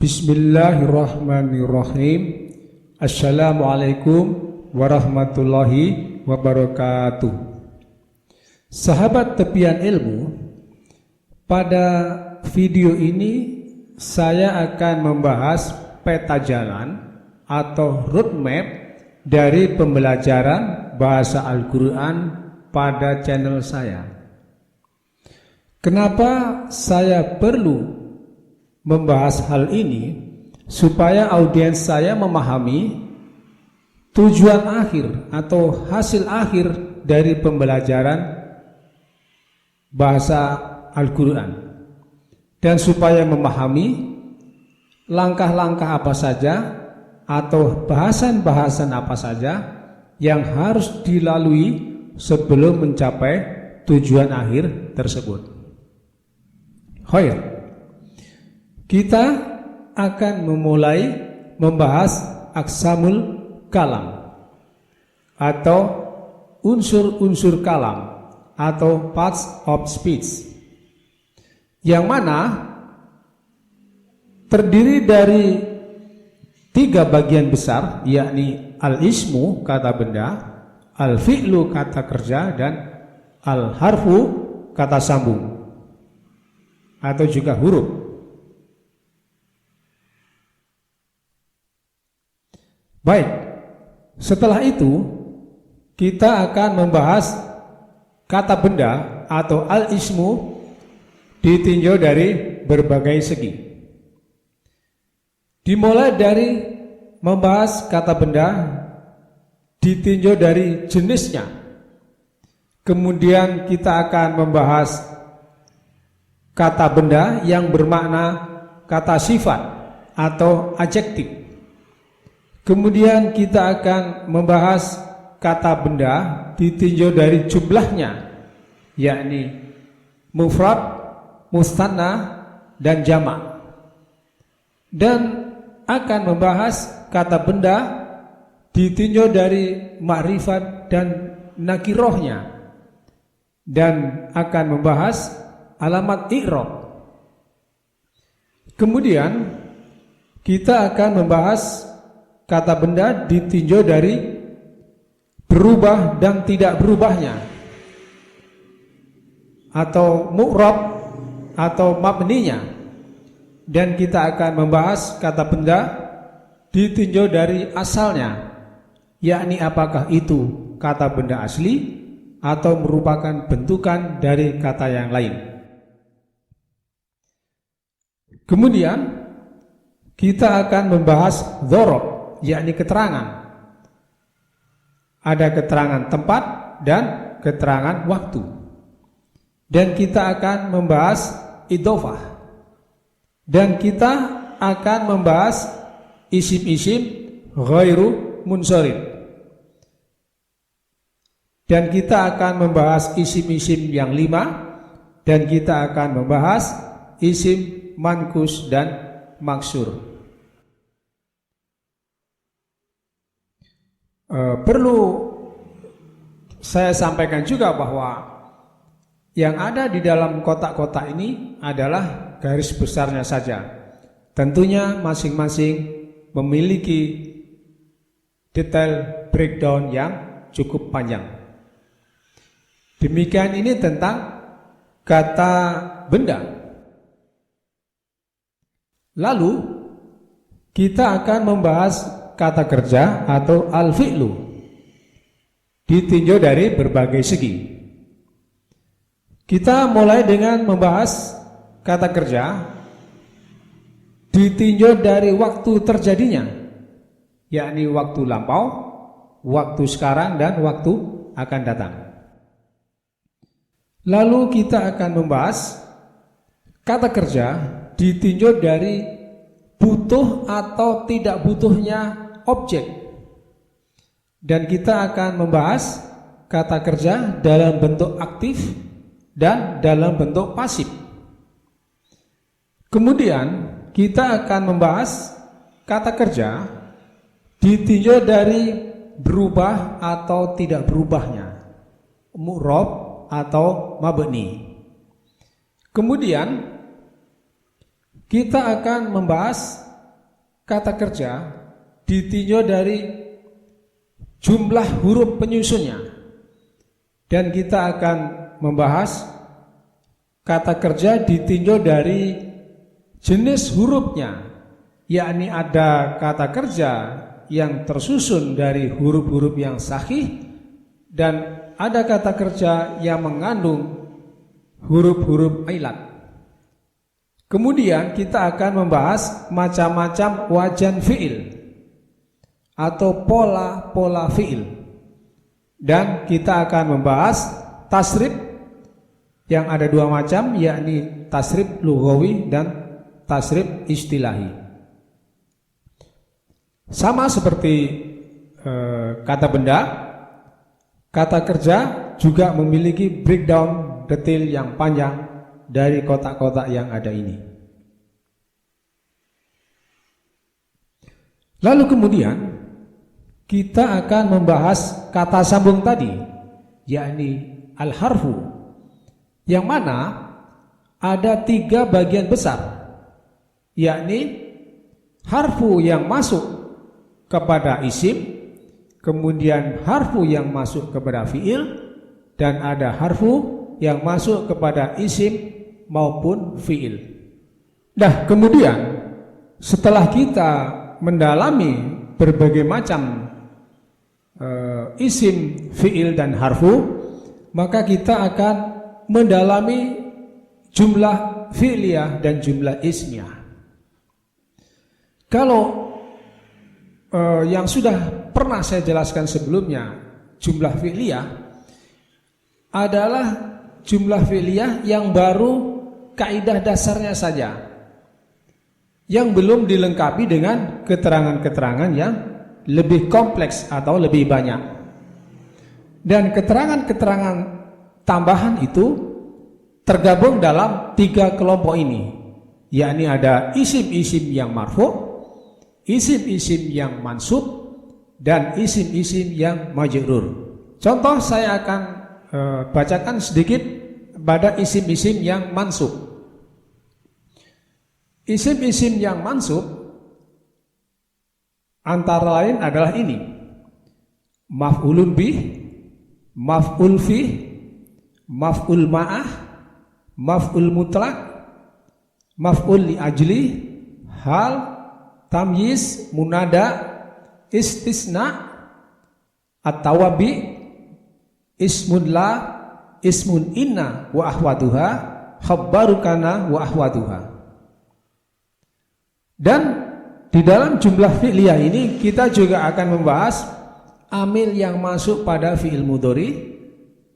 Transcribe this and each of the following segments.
Bismillahirrahmanirrahim. Assalamualaikum warahmatullahi wabarakatuh. Sahabat tepian ilmu, pada video ini saya akan membahas peta jalan atau roadmap dari pembelajaran bahasa Al-Quran pada channel saya. Kenapa saya perlu membahas hal ini? Supaya audiens saya memahami tujuan akhir atau hasil akhir dari pembelajaran bahasa Al-Quran, dan supaya memahami langkah-langkah apa saja atau bahasan-bahasan apa saja yang harus dilalui sebelum mencapai tujuan akhir tersebut. Khair. Kita akan memulai membahas aqsamul kalam atau unsur-unsur kalam atau parts of speech, yang mana terdiri dari 3 bagian besar, yakni al-ismu kata benda, al-fi'lu kata kerja, dan al-harfu kata sambung atau juga huruf. Baik, setelah itu kita akan membahas kata benda atau al-ismu ditinjau dari berbagai segi. Dimulai dari membahas kata benda ditinjau dari jenisnya. Kemudian kita akan membahas kata benda yang bermakna kata sifat atau adjektif. Kemudian kita akan membahas kata benda ditinjau dari jumlahnya, yakni mufrad, mustanna, dan jamak. Dan akan membahas kata benda ditinjau dari ma'rifat dan nakirohnya, dan akan membahas alamat i'rab. Kemudian kita akan membahas kata benda ditinjau dari berubah dan tidak berubahnya, atau mu'rab atau mabninya, dan kita akan membahas kata benda ditinjau dari asalnya, yakni apakah itu kata benda asli atau merupakan bentukan dari kata yang lain. Kemudian kita akan membahas dzarab, yakni keterangan. Ada keterangan tempat dan keterangan waktu. Dan kita akan membahas idhofah. Dan kita akan membahas isim-isim ghairu munsharif. Dan kita akan membahas isim-isim yang 5. Dan kita akan membahas isim mankus dan maksur. Perlu saya sampaikan juga bahwa yang ada di dalam kotak-kotak ini adalah garis besarnya saja. Tentunya masing-masing memiliki detail breakdown yang cukup panjang. Demikian ini tentang kata benda. Lalu kita akan membahas kata kerja atau al-fi'lu ditinjau dari berbagai segi. Kita mulai dengan membahas kata kerja ditinjau dari waktu terjadinya, yakni waktu lampau, waktu sekarang, dan waktu akan datang. Lalu kita akan membahas kata kerja ditinjau dari butuh atau tidak butuhnya objek, dan kita akan membahas kata kerja dalam bentuk aktif dan dalam bentuk pasif. Kemudian kita akan membahas kata kerja ditinjau dari berubah atau tidak berubahnya, mu'rab atau mabni. Kemudian kita akan membahas kata kerja ditinjau dari jumlah huruf penyusunnya. Dan kita akan membahas kata kerja ditinjau dari jenis hurufnya, yakni ada kata kerja yang tersusun dari huruf-huruf yang sahih dan ada kata kerja yang mengandung huruf-huruf ilat. Kemudian kita akan membahas macam-macam wajan fi'il atau pola-pola fi'il. Dan kita akan membahas tasrif yang ada dua macam, yakni tasrif lughawi dan tasrif istilahi. Sama seperti kata benda, kata kerja juga memiliki breakdown detail yang panjang dari kotak-kotak yang ada ini. Lalu kemudian kita akan membahas kata sambung tadi, yakni al-harfu, yang mana ada 3 bagian besar, yakni harfu yang masuk kepada isim, kemudian harfu yang masuk kepada fi'il, dan ada harfu yang masuk kepada isim maupun fi'il. Nah, kemudian setelah kita mendalami berbagai macam isim, fi'il, dan harfu, maka kita akan mendalami jumlah fi'liyah dan jumlah ismiyah. Kalau yang sudah pernah saya jelaskan sebelumnya, jumlah fi'liyah adalah jumlah fi'liyah yang baru kaidah dasarnya saja, yang belum dilengkapi dengan keterangan-keterangan yang lebih kompleks atau lebih banyak. Dan keterangan-keterangan tambahan itu tergabung dalam 3 kelompok ini, yakni ada isim-isim yang marfu', isim-isim yang mansub, dan isim-isim yang majrur. Contoh saya akan bacakan sedikit pada isim-isim yang mansub. Isim-isim yang mansub antara lain adalah ini: maf'ulun bih, maf'ul fih, maf'ul ma'ah, maf'ul mutlak, maf'ul li ajli, hal, tamyiz, munada, istisna, at-tawabi, ismun la, ismun inna wa ahwaduha, khabaru kana wa ahwaduha. Dan di dalam jumlah fi'liyah ini kita juga akan membahas amil yang masuk pada fi'il mudhari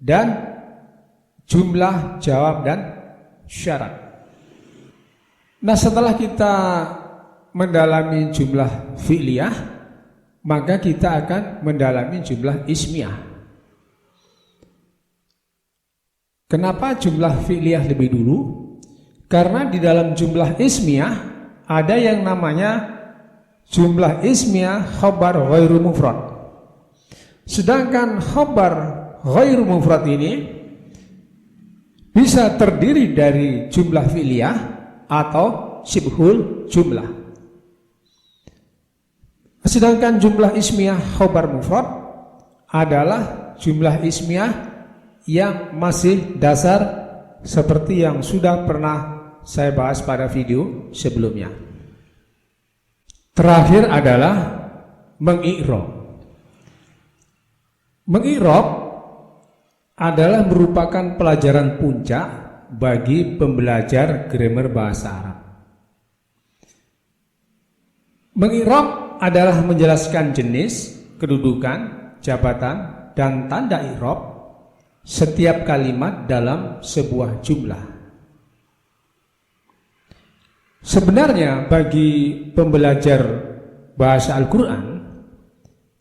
dan jumlah jawab dan syarat. Nah, setelah kita mendalami jumlah fi'liyah, maka kita akan mendalami jumlah ismiyah. Kenapa jumlah fi'liyah lebih dulu? Karena di dalam jumlah ismiyah ada yang namanya jumlah ismiyah khabar ghairu mufrad. Sedangkan khabar ghairu mufrad ini bisa terdiri dari jumlah fi'liyah atau syibhul jumlah. Sedangkan jumlah ismiyah khabar mufrad adalah jumlah ismiyah yang masih dasar seperti yang sudah pernah saya bahas pada video sebelumnya. Terakhir adalah mengi'rab. Mengi'rab adalah merupakan pelajaran puncak bagi pembelajar grammar bahasa Arab. Mengi'rab adalah menjelaskan jenis, kedudukan, jabatan, dan tanda i'rab setiap kalimat dalam sebuah jumlah. Sebenarnya bagi pembelajar bahasa Al-Quran,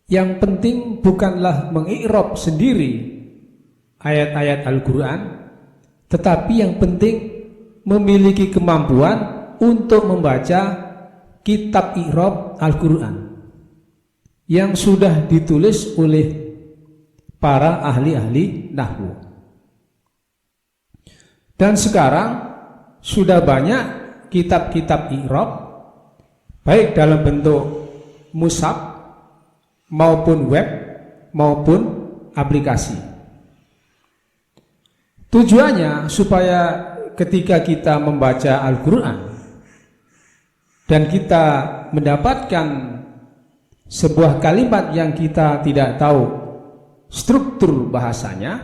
yang penting bukanlah mengi'rab sendiri ayat-ayat Al-Quran, tetapi yang penting memiliki kemampuan untuk membaca kitab i'rab Al-Quran yang sudah ditulis oleh para ahli-ahli nahwu. Dan sekarang sudah banyak kitab-kitab i'rab, baik dalam bentuk mushaf maupun web maupun aplikasi. Tujuannya supaya ketika kita membaca Al-Quran dan kita mendapatkan sebuah kalimat yang kita tidak tahu struktur bahasanya,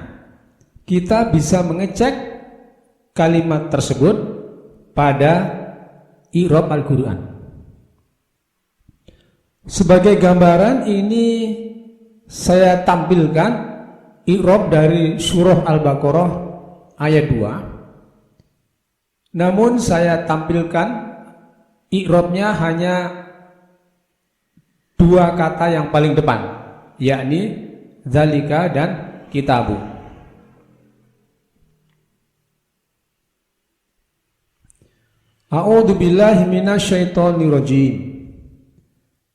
kita bisa mengecek kalimat tersebut pada i'rab Al-Quran. Sebagai gambaran ini saya tampilkan i'rab dari surah Al-Baqarah ayat 2. Namun saya tampilkan i'rabnya hanya dua kata yang paling depan, yakni dzalika dan kitabu. A'udzu billahi minasyaitonir rajim.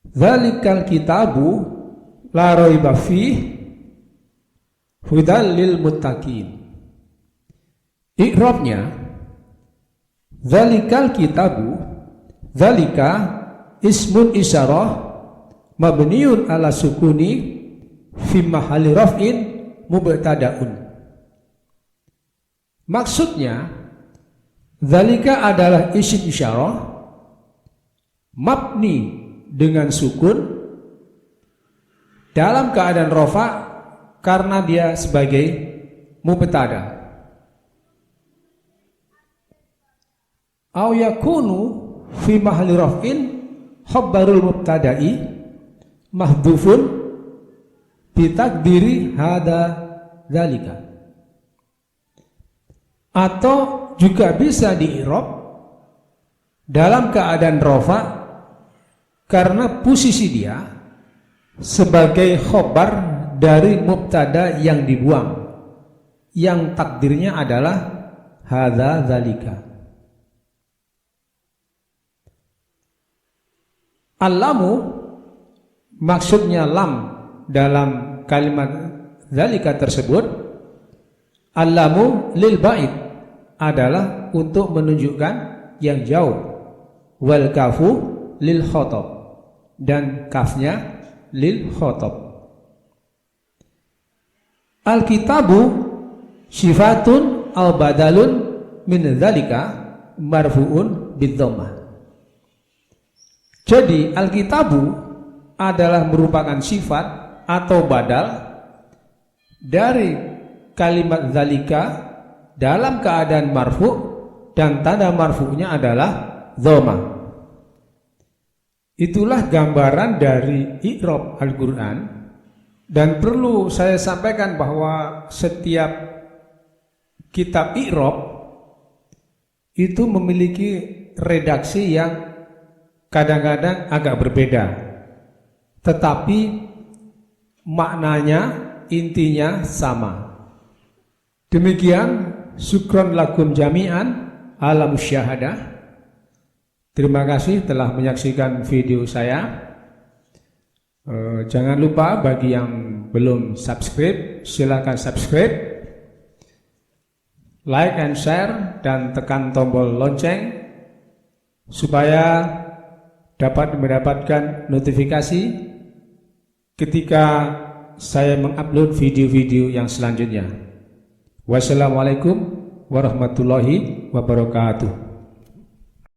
Dzalikal kitabu la raiba fihi hudal lil muttaqin. I'rabnya dzalikal kitabu, dzalika ismun isyarah mabniun ala sukuni fi mahalli raf'in mubtada'un. Maksudnya dzalika adalah isim isyarah mabni dengan sukun dalam keadaan rafa karena dia sebagai mubtada. Au yakunu fi mahalli raf'in khabarul mubtada'i mahdhufun bi takdiri hada dzalika. Atau juga bisa di-i'rab dalam keadaan rafa karena posisi dia sebagai khabar dari mubtada yang dibuang, yang takdirnya adalah hadza dzalika. Al-lamu maksudnya lam dalam kalimat dzalika tersebut. Al-lamu lil ba'id adalah untuk menunjukkan yang jauh. Wal kafu lil khotob, dan kafnya lil khotob. Al-kitabu sifatun al badalun min dzalika marfu'un bidhammah. Jadi al-kitabu adalah merupakan sifat atau badal dari kalimat dzalika dalam keadaan marfu' dan tanda marfu'nya adalah dhammah. Itulah gambaran dari i'rab Al-Quran, dan perlu saya sampaikan bahwa setiap kitab i'rab itu memiliki redaksi yang kadang-kadang agak berbeda, tetapi maknanya, intinya sama. Demikian, syukron lakum jami'an ala musyahadah. Terima kasih telah menyaksikan video saya. Jangan lupa bagi yang belum subscribe, silakan subscribe, like and share, dan tekan tombol lonceng supaya dapat mendapatkan notifikasi ketika saya mengupload video-video yang selanjutnya. Wassalamualaikum warahmatullahi wabarakatuh.